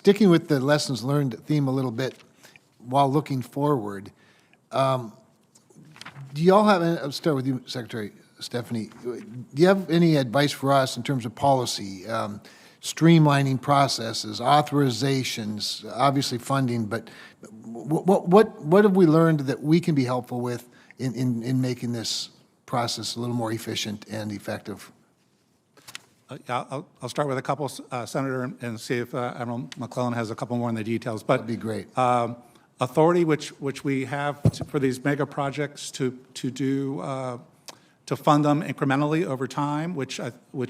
sticking with the lessons learned theme a little bit while looking forward, do you all have, I'll start with you, Secretary Stephanie, do you have any advice for us in terms of policy, streamlining processes, authorizations, obviously funding, but what have we learned that we can be helpful with in making this process a little more efficient and effective? I'll start with a couple, Senator, and see if Admiral McClellan has a couple more in the details. But that'd be great. Authority, which we have for these mega projects to fund them incrementally over time, which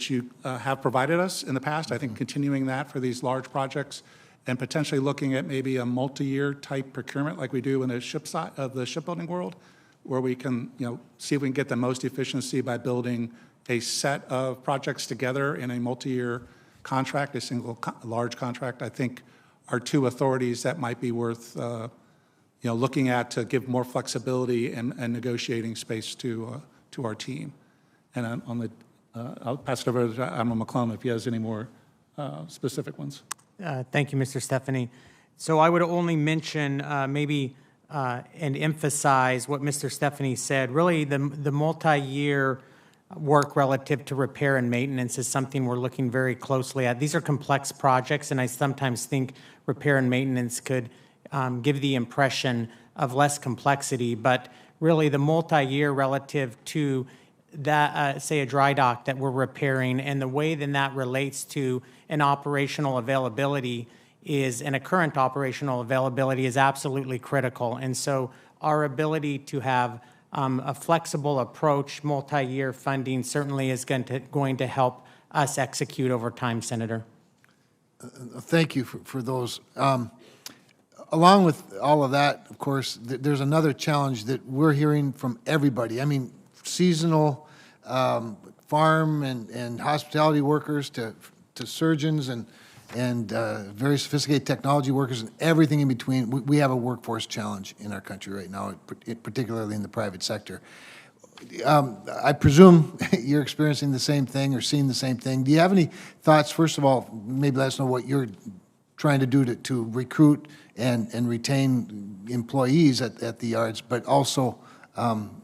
you have provided us in the past. I think continuing that for these large projects, and potentially looking at maybe a multi-year type procurement like we do in the shipbuilding world, where we can see if we can get the most efficiency by building a set of projects together in a multi-year contract, a single large contract, I think are two authorities that might be worth looking at to give more flexibility and negotiating space to our team. And I'll pass it over to Admiral McClellan if he has any more specific ones. Thank you, Mr. Stephanie. So I would only mention and emphasize what Mr. Stephanie said. Really, the multi-year work relative to repair and maintenance is something we're looking very closely at. These are complex projects, and I sometimes think repair and maintenance could give the impression of less complexity, but really the multi-year relative to that, say a dry dock that we're repairing, and the way then that relates to an operational availability and a current operational availability is absolutely critical. And so our ability to have a flexible approach, multi-year funding certainly is going to help us execute over time, Senator. Thank you for those. Along with all of that, of course, there's another challenge that we're hearing from everybody. I mean, seasonal farm and hospitality workers to surgeons and very sophisticated technology workers and everything in between. We have a workforce challenge in our country right now, particularly in the private sector. I presume you're experiencing the same thing or seeing the same thing. Do you have any thoughts? First of all, maybe let us know what you're trying to do to recruit and retain employees at the yards, but also,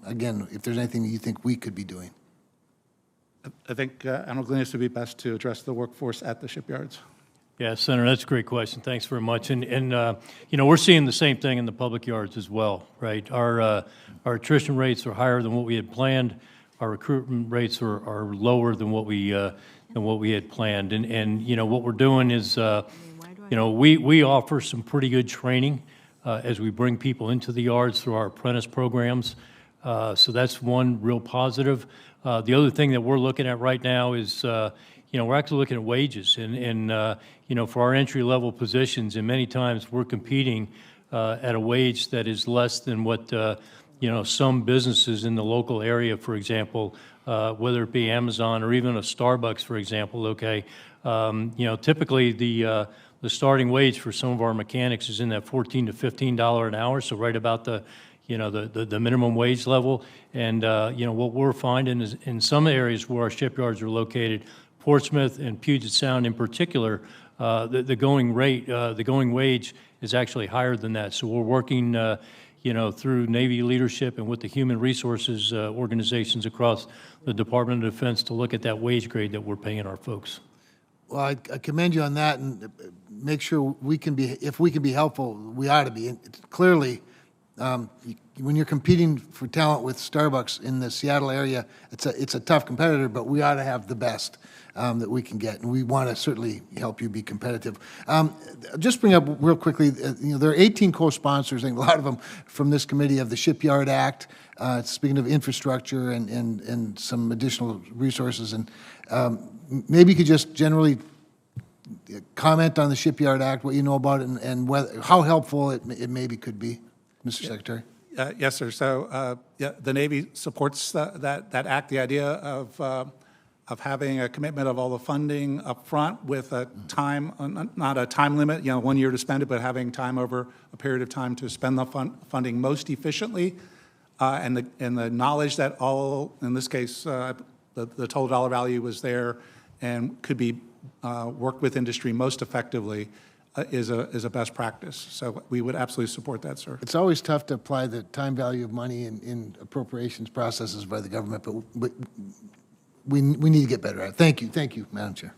again, if there's anything you think we could be doing. I think Admiral Gleanis would be best to address the workforce at the shipyards. Yeah, Senator, that's a great question. Thanks very much. And we're seeing the same thing in the public yards as well, right? Our attrition rates are higher than what we had planned. Our recruitment rates are lower than what we had planned. And what we're doing is, we offer some pretty good training as we bring people into the yards through our apprentice programs. So that's one real positive. The other thing that we're looking at right now is, we're actually looking at wages, and for our entry-level positions, and many times we're competing at a wage that is less than what some businesses in the local area, for example, whether it be Amazon or even a Starbucks, for example. Okay, typically the starting wage for some of our mechanics is in that $14 to $15 an hour, so right about the minimum wage level. And what we're finding is in some areas where our shipyards are located, Portsmouth and Puget Sound in particular, the going wage is actually higher than that. So we're working, through Navy leadership and with the human resources organizations across the Department of Defense to look at that wage grade that we're paying our folks. Well, I commend you on that, and make sure if we can be helpful, we ought to be. And clearly, when you're competing for talent with Starbucks in the Seattle area, it's a tough competitor, but we ought to have the best that we can get, and we want to certainly help you be competitive. Just bring up real quickly, there are 18 co-sponsors, and a lot of them from this committee of the Shipyard Act. Speaking of infrastructure and some additional resources, and maybe you could just generally comment on the Shipyard Act, what you know about it, and how helpful it maybe could be, Mr. Secretary. Yes, sir. So, the Navy supports that act. The idea of having a commitment of all the funding up front with a time, not a time limit, 1 year to spend it, but having time over a period of time to spend the funding most efficiently, and the knowledge that all, in this case, the total dollar value was there and could be worked with industry most effectively. is a best practice. So we would absolutely support that, sir. It's always tough to apply the time value of money in appropriations processes by the government, but we need to get better at it. Thank you, Madam Chair.